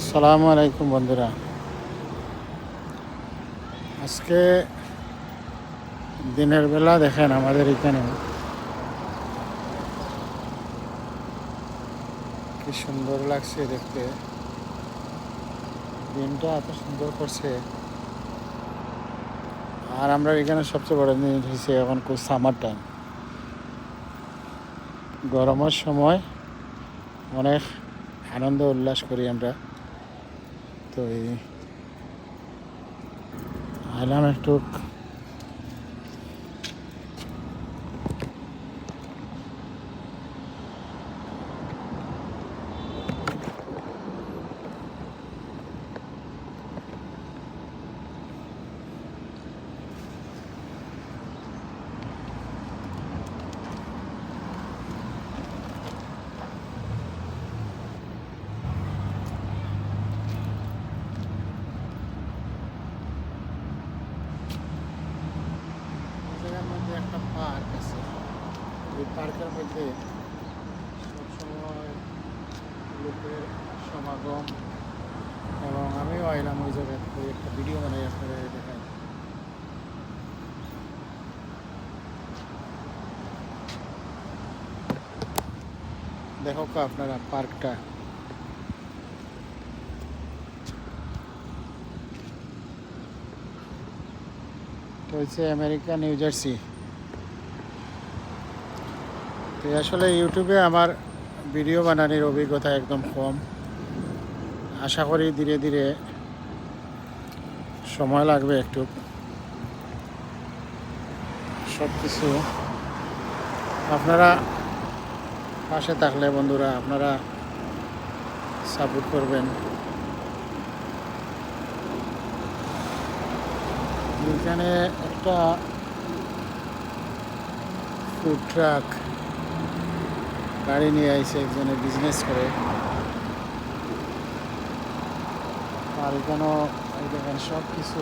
আসসালামু আলাইকুম বন্ধুরা। আজকে দিনের বেলা দেখেন আমাদের এখানে কি সুন্দর লাগছে দেখতে। দিনটা এত সুন্দর করছে। আর আমরা এখানে সবচেয়ে বড় জিনিস হচ্ছে এখন সামার টাইম, গরমের সময় অনেক আনন্দ উল্লাস করি আমরা। তো এই আইলাম একটু জায়গার মধ্যে একটা পার্ক আছে। এই পার্কের মধ্যে সবসময় লোকের সমাগম, এবং আমিও আইলাম ওই জায়গায় একটা ভিডিও বানাই আপনাদের দেখাই। দেখো আপনারা পার্কটা, তো হচ্ছে আমেরিকা নিউ জার্সি। তো আসলে ইউটিউবে আমার ভিডিও বানানোর অভিজ্ঞতা একদম কম। আশা করি ধীরে ধীরে সময় লাগবে একটু। সব কিছু আপনারা পাশে থাকলে বন্ধুরা আপনারা সাপোর্ট করবেন। এখানে একটা ফুড ট্রাক গাড়ি নিয়ে আইছে, একজনে বিজনেস করে। আর এখানেও এই দেখেন সব কিছু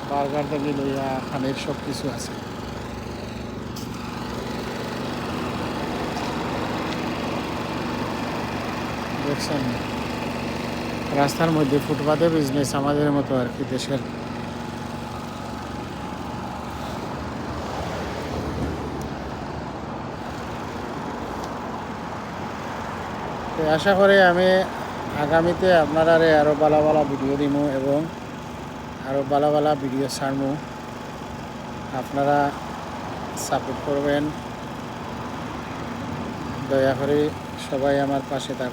বার্গার থেকে লইয়া খানের সব কিছু আছে। দেখছেন রাস্তার মধ্যে ফুটপাতে বিজনেস, আমাদের মতো আর কি দেশের। তো আশা করি আমি আগামীতে আপনারা আরও ভালো ভালো ভিডিও দিব এবং আরও ভালো ভালো ভিডিও ছাড়বো। আপনারা সাপোর্ট করবেন, দয়া করে সবাই আমার পাশে থাকবেন।